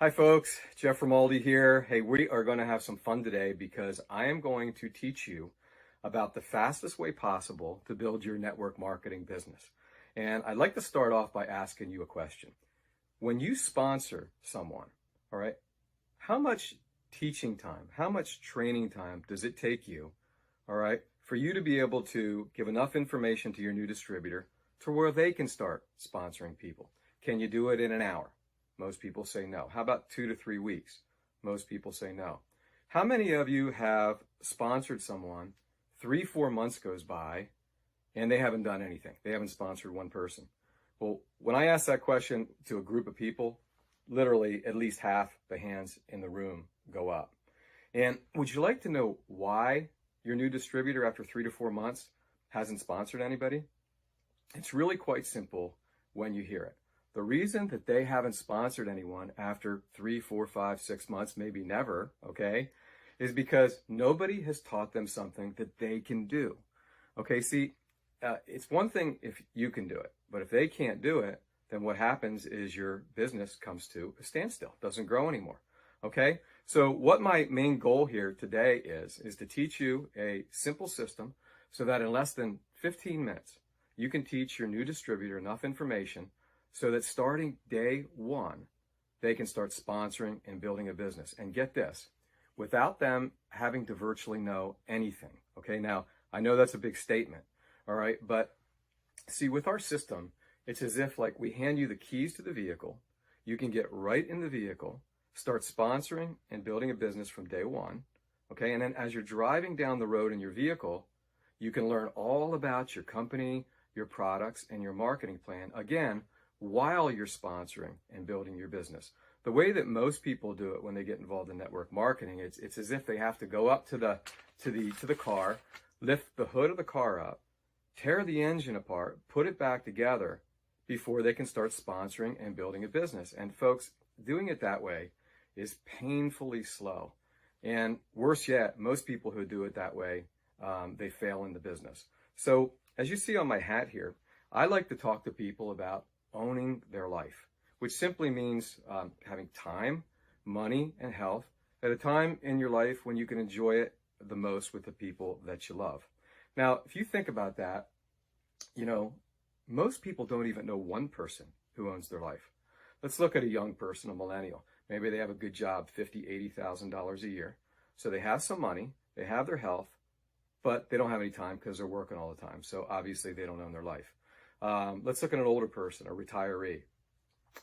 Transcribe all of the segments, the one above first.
Hi folks, Jeff Romuladi here. Hey, we are going to have some fun today because I am going to teach you about the fastest way possible to build your network marketing business. And I'd like to start off by asking you a question. When you sponsor someone, all right, how much teaching time, how much training time does it take you, all right, for you to be able to give enough information to your new distributor to where they can start sponsoring people? Can you do it in an hour? Most people say no. How about 2 to 3 weeks? Most people say no. How many of you have sponsored someone, 3-4 months goes by, and they haven't done anything? They haven't sponsored one person. Well, when I ask that question to a group of people, literally at least half the hands in the room go up. And would you like to know why your new distributor after 3 to 4 months hasn't sponsored anybody? It's really quite simple when you hear it. The reason that they haven't sponsored anyone after 3, 4, 5, 6 months, maybe never, okay, is because nobody has taught them something that they can do. Okay, see, it's one thing if you can do it, but if they can't do it, then what happens is your business comes to a standstill, doesn't grow anymore. Okay, so what my main goal here today is to teach you a simple system so that in less than 15 minutes, you can teach your new distributor enough information so that starting day one, they can start sponsoring and building a business. And get this, without them having to virtually know anything. Okay, now I know that's a big statement, all right, but see, with our system, it's as if like we hand you the keys to the vehicle, you can get right in the vehicle, start sponsoring and building a business from day one, okay, and then as you're driving down the road in your vehicle, you can learn all about your company, your products, and your marketing plan, again, while you're sponsoring and building your business. The way that most people do it when they get involved in network marketing, it's as if they have to go up to the car, lift the hood of the car up, tear the engine apart, put it back together before they can start sponsoring and building a business. And folks, doing it that way is painfully slow. And worse yet, most people who do it that way, they fail in the business. So as you see on my hat here, I like to talk to people about owning their life, which simply means having time, money, and health at a time in your life when you can enjoy it the most with the people that you love. Now, if you think about that, you know, most people don't even know one person who owns their life. Let's look at a young person, a millennial. Maybe they have a good job, $50,000, $80,000 a year. So they have some money, they have their health, but they don't have any time because they're working all the time. So obviously they don't own their life. Let's look at an older person, a retiree.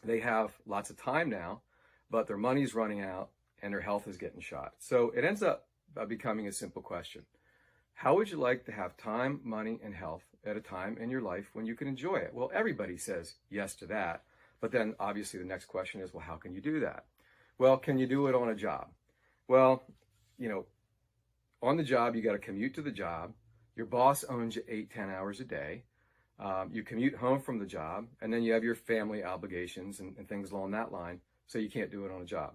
They have lots of time now, but their money's running out and their health is getting shot. So it ends up becoming a simple question. How would you like to have time, money, and health at a time in your life when you can enjoy it? Well, everybody says yes to that. But then obviously the next question is, well, how can you do that? Well, can you do it on a job? Well, you know, on the job, you got to commute to the job. Your boss owns you 8-10 hours a day. You commute home from the job, and then you have your family obligations and things along that line, so you can't do it on a job.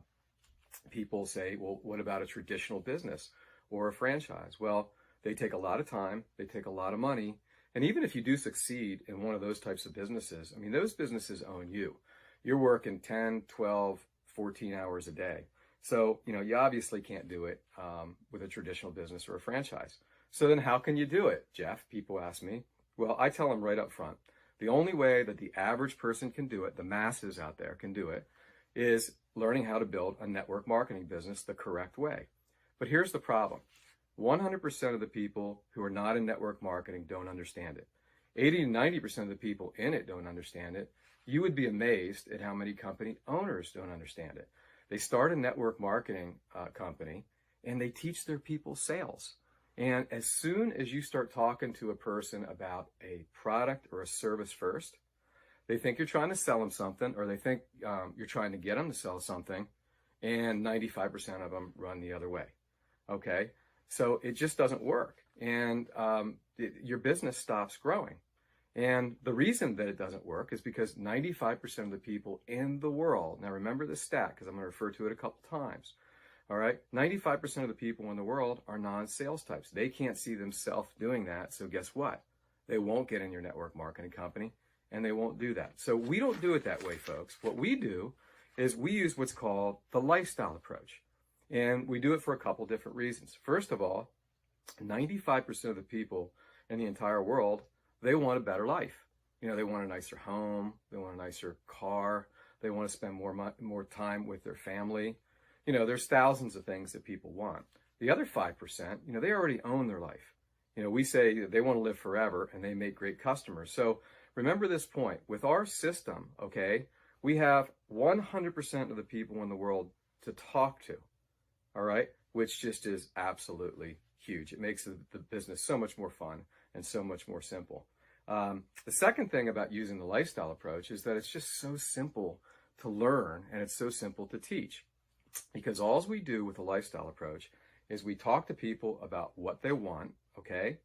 People say, well, what about a traditional business or a franchise? Well, they take a lot of time, they take a lot of money, and even if you do succeed in one of those types of businesses, I mean, those businesses own you. You're working 10, 12, 14 hours a day. So, you know, you obviously can't do it with a traditional business or a franchise. So then how can you do it, Jeff? People ask me. Well, I tell them right up front, the only way that the average person can do it, the masses out there can do it, is learning how to build a network marketing business the correct way. But here's the problem. 100% of the people who are not in network marketing don't understand it. 80 to 90% of the people in it don't understand it. You would be amazed at how many company owners don't understand it. They start a network marketing company and they teach their people sales. And as soon as you start talking to a person about a product or a service first, they think you're trying to sell them something, or they think you're trying to get them to sell something, and 95% of them run the other way. Okay, so it just doesn't work, and your business stops growing. And the reason that it doesn't work is because 95% of the people in the world, now remember this stat because I'm going to refer to it a couple times, all right, 95% of the people in the world are non-sales types. They can't see themselves doing that, so guess what? They won't get in your network marketing company, and they won't do that. So we don't do it that way, folks. What we do is we use what's called the lifestyle approach. And we do it for a couple different reasons. First of all, 95% of the people in the entire world, they want a better life. You know, they want a nicer home, they want a nicer car, they want to spend more time with their family. You know, there's thousands of things that people want. The other 5%, you know, they already own their life. You know, we say they want to live forever and they make great customers. So remember this point, with our system, okay, we have 100% of the people in the world to talk to, all right, which just is absolutely huge. It makes the business so much more fun and so much more simple. The second thing about using the lifestyle approach is that it's just so simple to learn and it's so simple to teach, because all we do with the lifestyle approach is we talk to people about what they want, okay?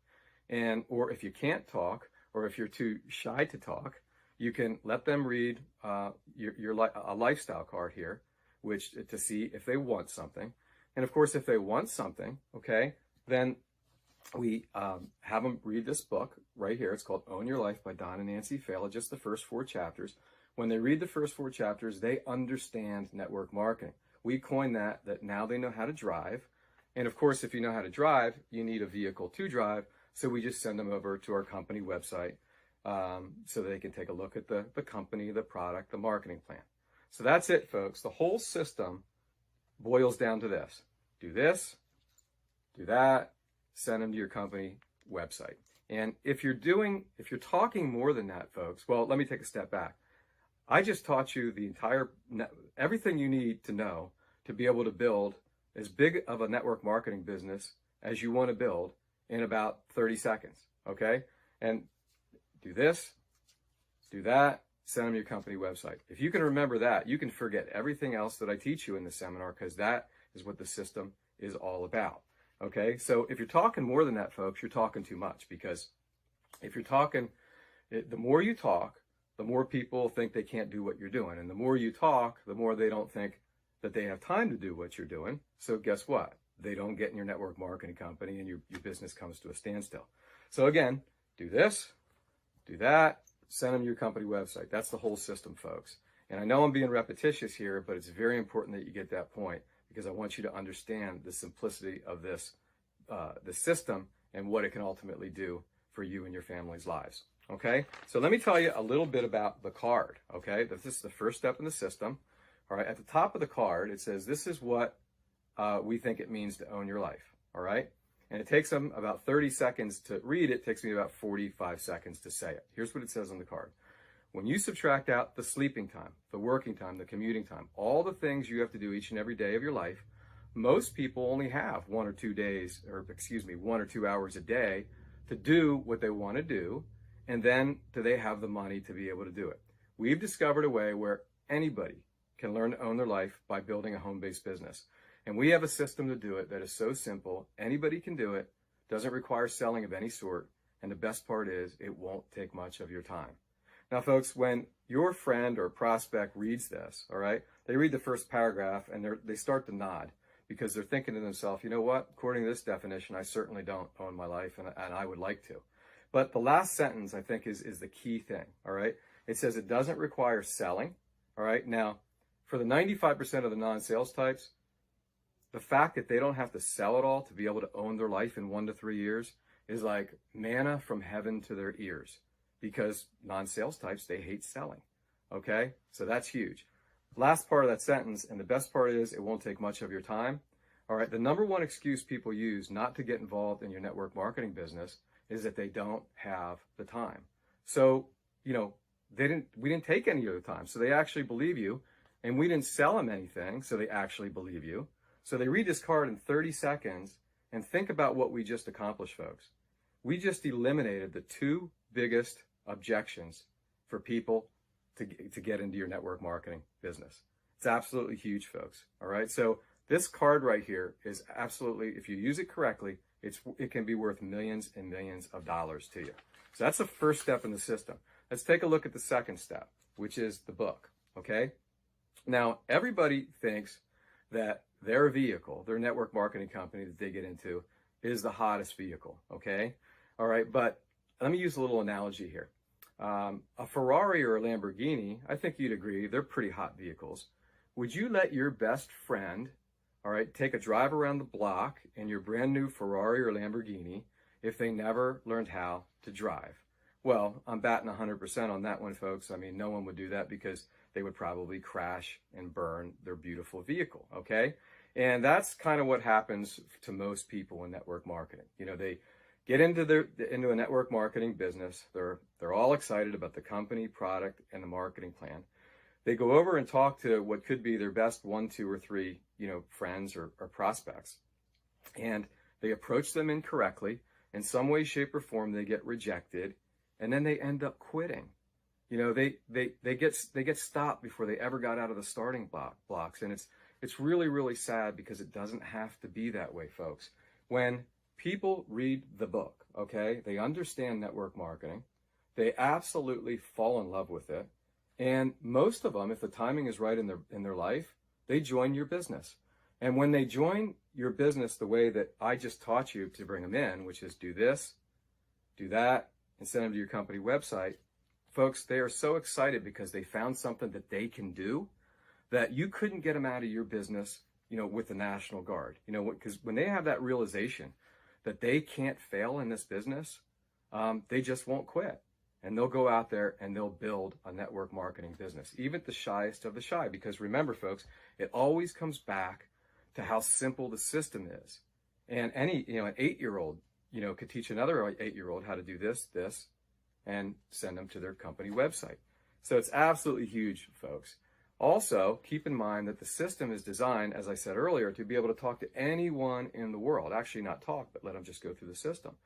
And, or if you can't talk, or if you're too shy to talk, you can let them read a lifestyle card here, which to see if they want something. And of course, if they want something, okay, then we have them read this book right here. It's called Own Your Life by Don and Nancy Faila, just the first 4 chapters. When they read the first 4 chapters, they understand network marketing. We coined that now they know how to drive. And of course, if you know how to drive, you need a vehicle to drive. So we just send them over to our company website so they can take a look at the company, the product, the marketing plan. So that's it, folks. The whole system boils down to this. Do this, do that, send them to your company website. And if you're talking more than that, folks, well, let me take a step back. I just taught you everything you need to know to be able to build as big of a network marketing business as you want to build in about 30 seconds, okay? And do this, do that, send them your company website. If you can remember that, you can forget everything else that I teach you in the seminar, because that is what the system is all about, okay? So if you're talking more than that, folks, you're talking too much, because if you're talking, the more you talk, the more people think they can't do what you're doing. And the more you talk, the more they don't think that they have time to do what you're doing. So guess what? They don't get in your network marketing company and your business comes to a standstill. So again, do this, do that, send them your company website. That's the whole system, folks. And I know I'm being repetitious here, but it's very important that you get that point, because I want you to understand the simplicity of this, the system, and what it can ultimately do for you and your family's lives. Okay, so let me tell you a little bit about the card. Okay, this is the first step in the system. All right, at the top of the card, it says, this is what we think it means to own your life. All right, and it takes them about 30 seconds to read it. It takes me about 45 seconds to say it. Here's what it says on the card. When you subtract out the sleeping time, the working time, the commuting time, all the things you have to do each and every day of your life, most people only have 1 or 2 days, or excuse me, 1 or 2 hours a day to do what they want to do. And then do they have the money to be able to do it? We've discovered a way where anybody can learn to own their life by building a home-based business. And we have a system to do it that is so simple. Anybody can do it, doesn't require selling of any sort. And the best part is it won't take much of your time. Now, folks, when your friend or prospect reads this, all right, they read the first paragraph and they start to nod, because they're thinking to themselves, you know what, according to this definition, I certainly don't own my life and I would like to. But the last sentence, I think, is the key thing, all right? It says it doesn't require selling, all right? Now, for the 95% of the non-sales types, the fact that they don't have to sell at all to be able to own their life in 1 to 3 years is like manna from heaven to their ears, because non-sales types, they hate selling, okay? So that's huge. Last part of that sentence, and the best part is it won't take much of your time, all right? The number one excuse people use not to get involved in your network marketing business is that they don't have the time. So, you know, we didn't take any of the time. So they actually believe you, and we didn't sell them anything. So they actually believe you. So they read this card in 30 seconds and think about what we just accomplished, folks. We just eliminated the 2 biggest objections for people to get into your network marketing business. It's absolutely huge, folks. All right. So this card right here is absolutely, if you use it correctly, it can be worth millions and millions of dollars to you. So that's the first step in the system. Let's take a look at the second step, which is the book, okay? Now, everybody thinks that their vehicle, their network marketing company that they get into, is the hottest vehicle, okay? All right, but let me use a little analogy here. A Ferrari or a Lamborghini, I think you'd agree, they're pretty hot vehicles. would you let your best friend, all right, take a drive around the block in your brand new Ferrari or Lamborghini if they never learned how to drive? Well, I'm batting 100% on that one, folks. I mean, no one would do that because they would probably crash and burn their beautiful vehicle, okay? And that's kind of what happens to most people in network marketing. You know, they get into a network marketing business. They're all excited about the company, product, and the marketing plan. They go over and talk to what could be their best 1, 2, or 3, friends or prospects. And they approach them incorrectly. In some way, shape, or form, they get rejected. And then they end up quitting. You know, they get stopped before they ever got out of the starting blocks. And it's really, really sad because it doesn't have to be that way, folks. When people read the book, okay, they understand network marketing. They absolutely fall in love with it. And most of them, if the timing is right in their life, they join your business. And when they join your business the way that I just taught you to bring them in, which is do this, do that, and send them to your company website, folks, they are so excited because they found something that they can do that you couldn't get them out of your business, with the National Guard. Because when they have that realization that they can't fail in this business, they just won't quit. And they'll go out there and they'll build a network marketing business, even the shyest of the shy. Because remember, folks, it always comes back to how simple the system is. And an 8-year-old, could teach another 8-year-old how to do this, and send them to their company website. So it's absolutely huge, folks. Also, keep in mind that the system is designed, as I said earlier, to be able to talk to anyone in the world. Actually, not talk, but let them just go through the system.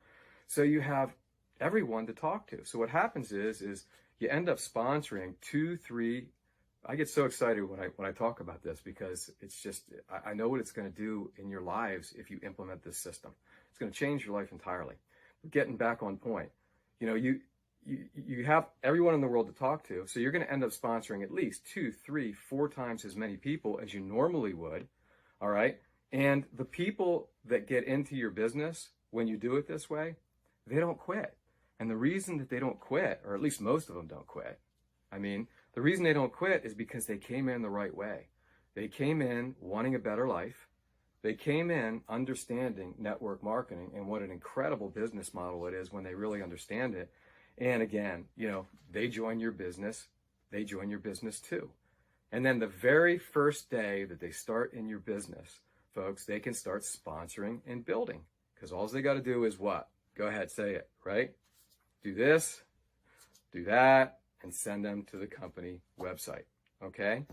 So you have everyone to talk to. So what happens is you end up sponsoring 2, 3. I get so excited when I talk about this because it's just, I know what it's going to do in your lives if you implement this system. It's going to change your life entirely. But getting back on point, you have everyone in the world to talk to, so you're going to end up sponsoring at least 2, 3, 4 times as many people as you normally would, all right? And the people that get into your business when you do it this way, they don't quit. And the reason that they don't quit, or at least most of them don't quit, the reason they don't quit is because they came in the right way. They came in wanting a better life. They came in understanding network marketing and what an incredible business model it is when they really understand it. And again, they join your business, they join your business too. And then the very first day that they start in your business, folks, they can start sponsoring and building. Because all they got to do is what? Go ahead, say it, right? Do this, do that, and send them to the company website, okay?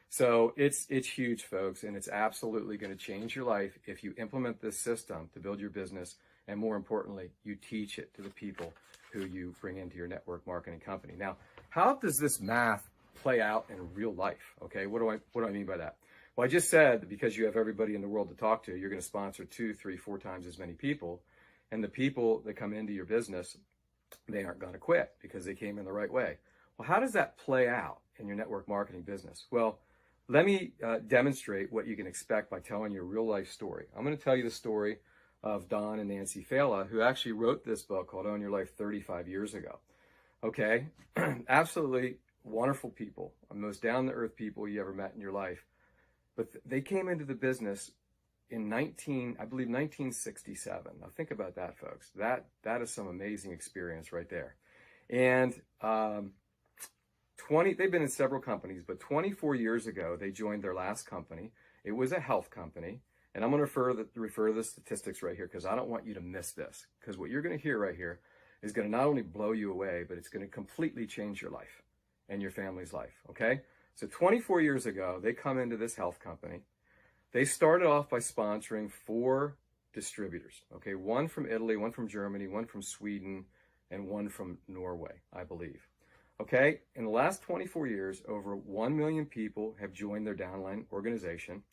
So it's huge, folks, and it's absolutely going to change your life if you implement this system to build your business, and more importantly, you teach it to the people who you bring into your network marketing company. Now, how does this math play out in real life? Okay, what do I mean by that? Well, I just said that because you have everybody in the world to talk to, you're going to sponsor 2, 3, 4 times as many people, and the people that come into your business, they aren't going to quit because they came in the right way. Well, how does that play out in your network marketing business? Well, let me demonstrate what you can expect by telling you a real life story. I'm going to tell you the story of Don and Nancy Faila, who actually wrote this book called Own Your Life 35 years ago. Okay, absolutely wonderful people, most down-to-earth people you ever met in your life. But they came into the business in 1967. Now think about that, folks. That is some amazing experience right there. And they've been in several companies, but 24 years ago, they joined their last company. It was a health company. And I'm going to refer to the statistics right here because I don't want you to miss this. Because what you're going to hear right here is going to not only blow you away, but it's going to completely change your life and your family's life, okay? So 24 years ago, they come into this health company. They started off by sponsoring 4 distributors, okay? 1 from Italy, 1 from Germany, 1 from Sweden, and 1 from Norway, I believe. Okay, in the last 24 years, over 1 million people have joined their downline organization.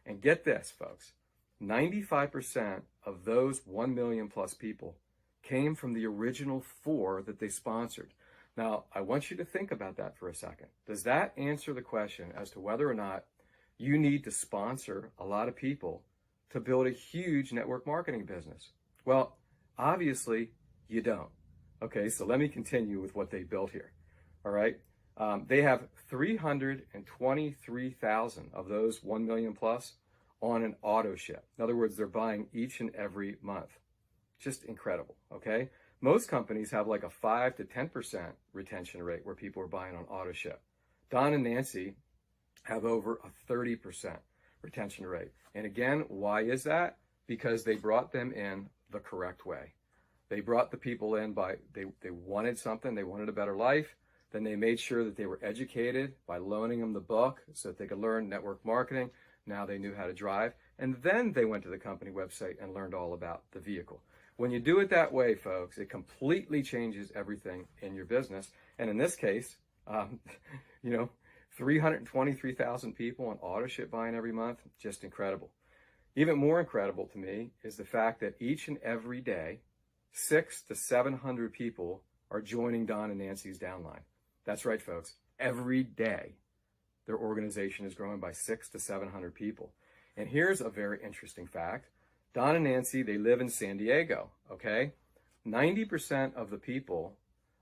And get this, folks, 95% of those 1 million plus people came from the original 4 that they sponsored. Now, I want you to think about that for a second. Does that answer the question as to whether or not you need to sponsor a lot of people to build a huge network marketing business? Well, obviously, you don't. Okay, so let me continue with what they built here. All right. They have 323,000 of those 1 million plus on an auto ship. In other words, they're buying each and every month. Just incredible, okay? Most companies have like a 5 to 10% retention rate where people are buying on auto ship. Don and Nancy have over a 30% retention rate. And again, why is that? Because they brought them in the correct way. They brought the people in by, they wanted something, they wanted a better life. Then they made sure that they were educated by loaning them the book so that they could learn network marketing. Now they knew how to drive. And then they went to the company website and learned all about the vehicle. When you do it that way, folks, it completely changes everything in your business. And in this case, 323,000 people on auto ship buying every month, just incredible. Even more incredible to me is the fact that each and every day, 600 to 700 people are joining Don and Nancy's downline. That's right, folks. Every day, their organization is growing by 600 to 700 people. And here's a very interesting fact. Don and Nancy, they live in San Diego, okay? 90% of the people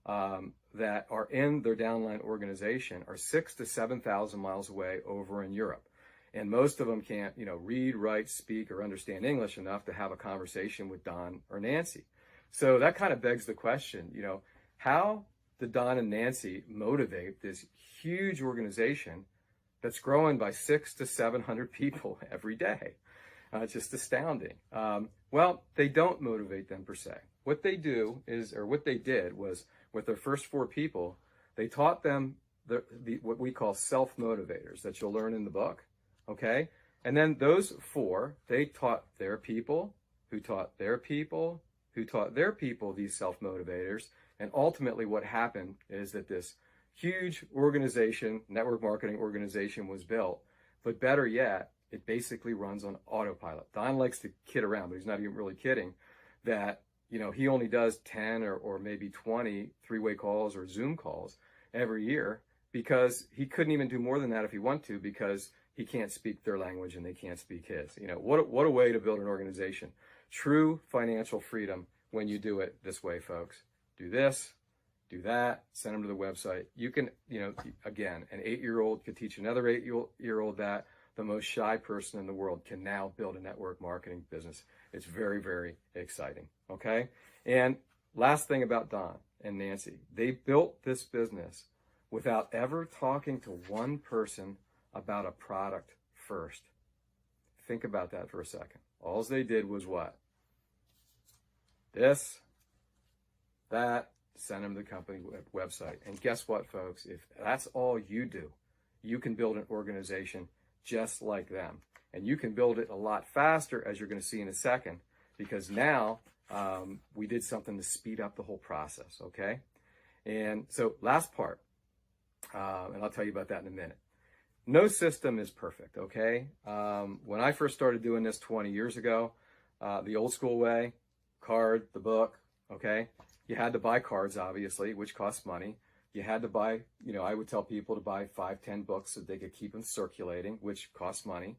that are in their downline organization are 6,000 to 7,000 miles away over in Europe. And most of them can't, read, write, speak, or understand English enough to have a conversation with Don or Nancy. So that kind of begs the question, how did Don and Nancy motivate this huge organization that's growing by 600 to 700 people every day? It's just astounding. Well, they don't motivate them per se. What they do is, or what they did was, with their first 4 people, they taught them what we call self-motivators that you'll learn in the book, okay? And then those 4, they taught their people, who taught their people, who taught their people these self-motivators. And ultimately what happened is that this huge organization, network marketing organization, was built. But better yet, it basically runs on autopilot. Don likes to kid around, but he's not even really kidding, that he only does 10 or maybe 20 three-way calls or Zoom calls every year, because he couldn't even do more than that if he wanted to, because he can't speak their language and they can't speak his. What a way to build an organization. True financial freedom when you do it this way, folks. Do this, do that, send them to the website. You can, again, an 8-year-old could teach another 8-year-old that. The most shy person in the world can now build a network marketing business. It's very, very exciting, okay? And last thing about Don and Nancy, they built this business without ever talking to one person about a product first. Think about that for a second. All they did was what? This, that, send them to the company website. And guess what, folks? If that's all you do, you can build an organization just like them. And you can build it a lot faster, as you're going to see in a second, because now we did something to speed up the whole process, okay? And so last part, and I'll tell you about that in a minute. No system is perfect, okay? When I first started doing this 20 years ago, the old school way, card, the book, okay? You had to buy cards, obviously, which costs money. You had to buy, I would tell people to buy 5, 10 books so they could keep them circulating, which costs money.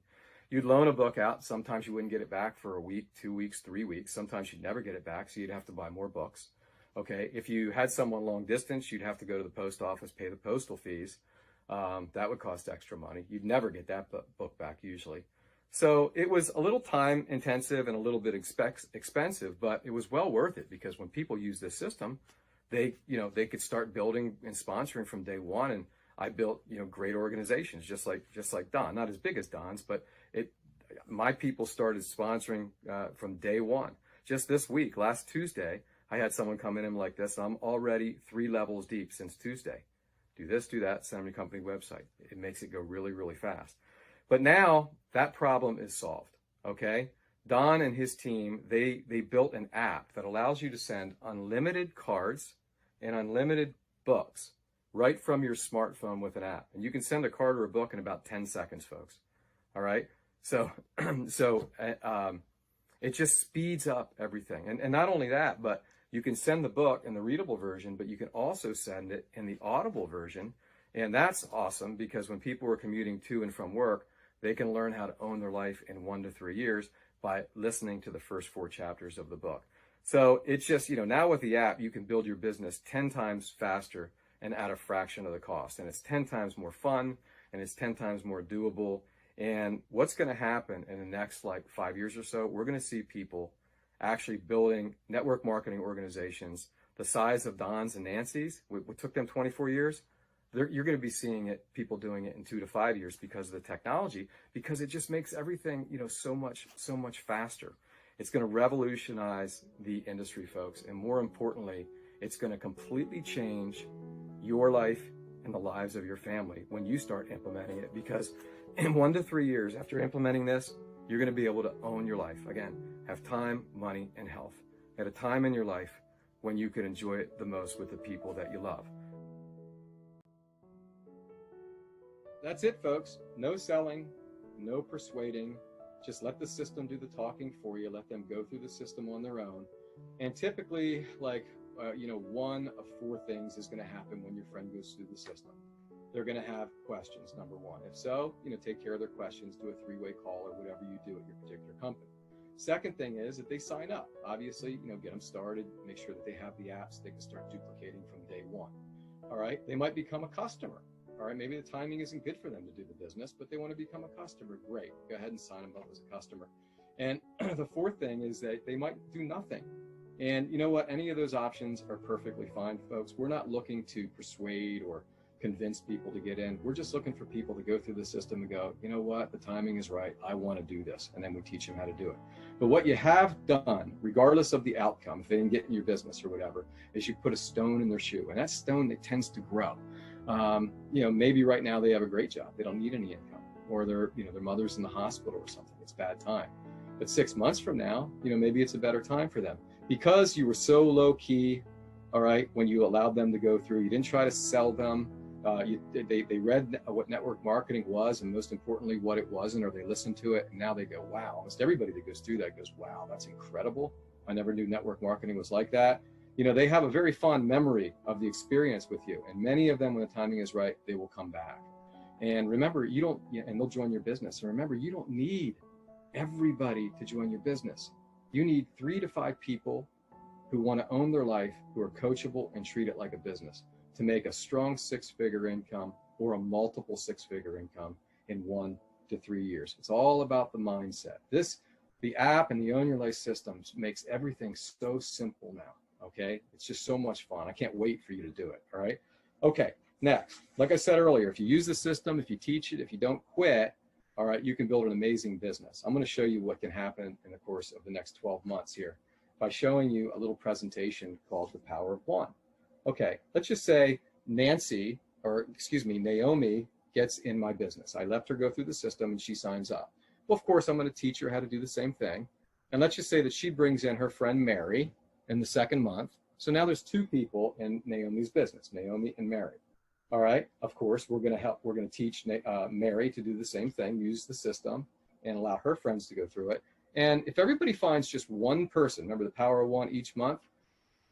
You'd loan a book out. Sometimes you wouldn't get it back for a week, 2 weeks, 3 weeks. Sometimes you'd never get it back, so you'd have to buy more books. Okay, if you had someone long distance, you'd have to go to the post office, pay the postal fees. That would cost extra money. You'd never get that book back usually. So it was a little time intensive and a little bit expensive, but it was well worth it, because when people use this system, they could start building and sponsoring from day one. And I built, great organizations just like Don, not as big as Don's, but my people started sponsoring from day one. Just this week, last Tuesday, I had someone come in and like this. I'm already 3 levels deep since Tuesday. Do this, do that, send them to the company website. It makes it go really, really fast. But now that problem is solved, okay? Don and his team, they built an app that allows you to send unlimited cards and unlimited books right from your smartphone with an app. And you can send a card or a book in about 10 seconds, folks. All right? So, it just speeds up everything. And not only that, but you can send the book in the readable version, but you can also send it in the audible version. And that's awesome, because when people are commuting to and from work, they can learn how to own their life in 1 to 3 years by listening to the first 4 chapters of the book. So it's just, now with the app, you can build your business 10 times faster and at a fraction of the cost. And it's 10 times more fun, and it's 10 times more doable. And what's going to happen in the next like 5 years or so, we're going to see people actually building network marketing organizations the size of Don's and Nancy's. What took them 24 years, you're going to be seeing it, people doing it in 2 to 5 years because of the technology, because it just makes everything, so much faster. It's going to revolutionize the industry, folks. And more importantly, it's going to completely change your life and the lives of your family when you start implementing it, because in 1 to 3 years after implementing this, you're going to be able to own your life. Again, have time, money, and health at a time in your life when you can enjoy it the most with the people that you love. That's it, folks. No selling, no persuading. Just let the system do the talking for you. Let them go through the system on their own. And typically, like, 1 of 4 things is going to happen when your friend goes through the system. They're going to have questions, number 1. If so, take care of their questions, do a 3-way call or whatever you do at your particular company. Second thing is that they sign up. Obviously, get them started, make sure that they have the apps, they can start duplicating from day 1. All right, they might become a customer. All right, maybe the timing isn't good for them to do the business, but they want to become a customer. Great, go ahead and sign them up as a customer. And the 4th thing is that they might do nothing. And you know what? Any of those options are perfectly fine, folks. We're not looking to persuade or convince people to get in. We're just looking for people to go through the system and go, you know what? The timing is right. I want to do this. And then we teach them how to do it. But what you have done, regardless of the outcome, if they didn't get in your business or whatever, is you put a stone in their shoe. And that stone, it tends to grow. Maybe right now they have a great job. They don't need any income, or their mother's in the hospital or something. It's bad time. But 6 months from now, maybe it's a better time for them because you were so low key. All right. When you allowed them to go through, you didn't try to sell them. They read what network marketing was, and most importantly, what it wasn't, or they listened to it. And now they go, wow, almost everybody that goes through that goes, wow, that's incredible. I never knew network marketing was like that. They have a very fond memory of the experience with you. And many of them, when the timing is right, they will come back. And remember, and they'll join your business. And remember, you don't need everybody to join your business. You need 3 to 5 people who want to own their life, who are coachable and treat it like a business to make a strong 6-figure income or a multiple 6-figure income in 1 to 3 years. It's all about the mindset. The app and the Own Your Life systems makes everything so simple now. Okay, it's just so much fun. I can't wait for you to do it. All right. Okay, next, like I said earlier, if you use the system, if you teach it, if you don't quit, all right, you can build an amazing business. I'm going to show you what can happen in the course of the next 12 months here by showing you a little presentation called The Power of One. Okay, let's just say Naomi gets in my business. I left her go through the system and she signs up. Well, of course, I'm going to teach her how to do the same thing. And let's just say that she brings in her friend Mary in the 2nd month. So now there's 2 people in Naomi's business, Naomi and Mary. All right. Of course, we're going to teach Mary to do the same thing, use the system and allow her friends to go through it. And if everybody finds just 1 person, remember the power of 1 each month,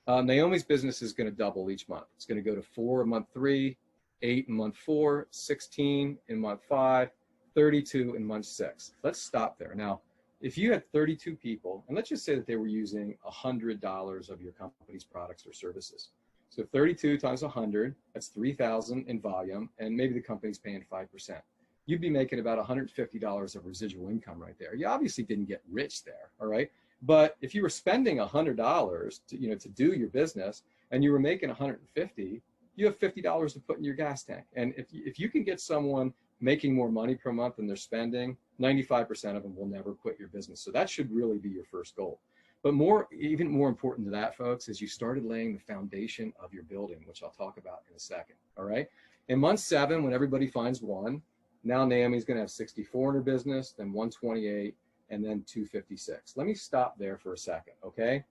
Naomi's business is going to double each month. It's going to go to 4 in month 3, 8 in month 4, 16 in month 5, 32 in month 6. Let's stop there. Now, if you had 32 people, and let's just say that they were using $100 of your company's products or services. So 32 times 100, that's 3,000 in volume, and maybe the company's paying 5%. You'd be making about $150 of residual income right there. You obviously didn't get rich there, all right? But if you were spending $100 to do your business, and you were making $150, you have $50 to put in your gas tank. And if you can get someone making more money per month than they're spending, 95% of them will never quit your business. So that should really be your first goal. But even more important to that, folks, is you started laying the foundation of your building, which I'll talk about in a second. All right. In month 7, when everybody finds 1, now Naomi's going to have 64 in her business, then 128, and then 256. Let me stop there for a second. Okay.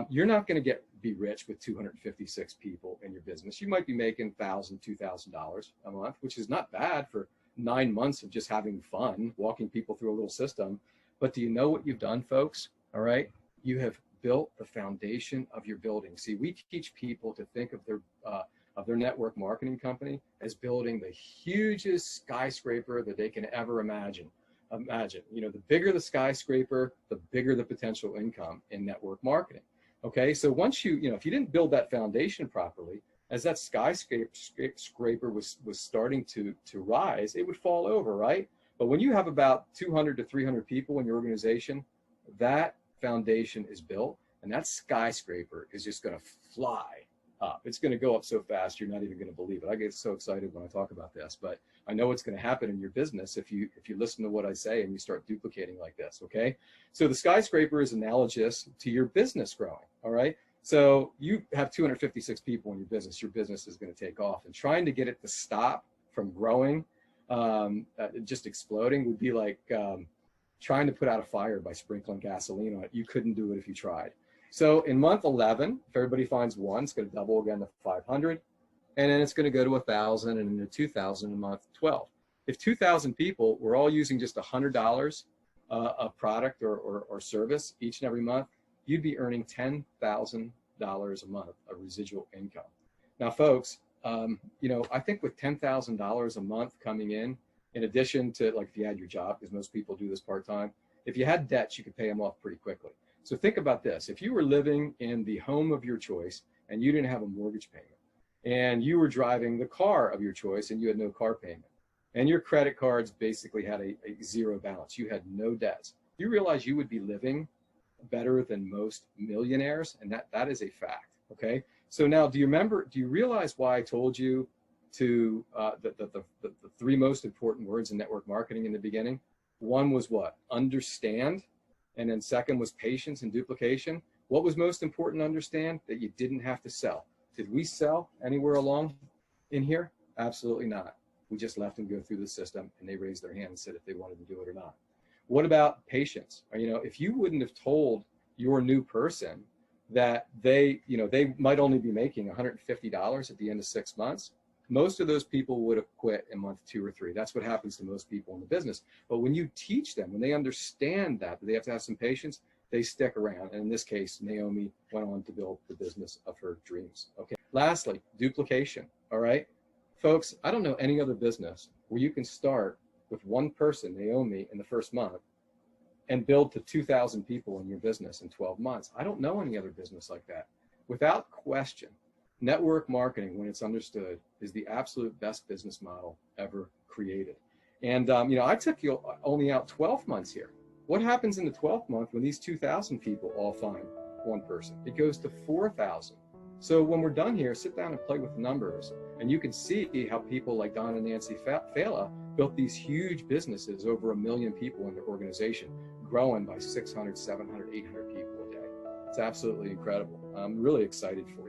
You're not going to be rich with 256 people in your business. You might be making $1,000, $2,000 a month, which is not bad for 9 months of just having fun, walking people through a little system. But do you know what you've done, folks? All right. You have built the foundation of your building. See, we teach people to think of their network marketing company as building the hugest skyscraper that they can ever imagine. The bigger the skyscraper, the bigger the potential income in network marketing. Okay, so once if you didn't build that foundation properly, as that skyscraper was starting to rise, it would fall over, right? But when you have about 200 to 300 people in your organization, that foundation is built, and that skyscraper is just going to fly up. It's going to go up so fast you're not even going to believe it. I get so excited when I talk about this, but I know what's going to happen in your business if you listen to what I say and you start duplicating like this. Okay, so the skyscraper is analogous to your business growing. All right, so you have 256 people in your business is going to take off, and trying to get it to stop from growing, just exploding, would be like trying to put out a fire by sprinkling gasoline on it. You couldn't do it if you tried. So in month 11, if everybody finds one, it's going to double again to 500, and then it's going to go to 1,000 and then to 2,000 in month 12. If 2,000 people were all using just $100 of product or service each and every month, you'd be earning $10,000 a month of residual income. Now, folks, I think with $10,000 a month coming in addition to, like, if you had your job, because most people do this part-time, if you had debts, you could pay them off pretty quickly. So think about this. If you were living in the home of your choice and you didn't have a mortgage payment, and you were driving the car of your choice and you had no car payment, and your credit cards basically had a zero balance, you had no debts, you realize you would be living better than most millionaires, and that is a fact. Okay, so now do you realize why I told you to the three most important words in network marketing in the beginning? One was what? Understand. And then second was patience and duplication. What was most important to understand? That you didn't have to sell. Did we sell anywhere along in here? Absolutely not. We just let them go through the system, and they raised their hand and said if they wanted to do it or not. What about patience? If you wouldn't have told your new person that they might only be making $150 at the end of 6 months, most of those people would have quit in month 2 or 3. That's what happens to most people in the business. But when you teach them, when they understand that they have to have some patience, they stick around. And in this case, Naomi went on to build the business of her dreams. Okay. Lastly, duplication. All right, folks, I don't know any other business where you can start with one person, Naomi, in the first month and build to 2,000 people in your business in 12 months. I don't know any other business like that. Without question, network marketing, when it's understood, is the absolute best business model ever created. And I took you only out 12 months here. What happens in the 12th month when these 2,000 people all find one person? It goes to 4,000. So when we're done here, sit down and play with the numbers, and you can see how people like Don and Nancy Faila built these huge businesses, over 1 million people in their organization, growing by 600, 700, 800 people a day. It's absolutely incredible. I'm really excited for you.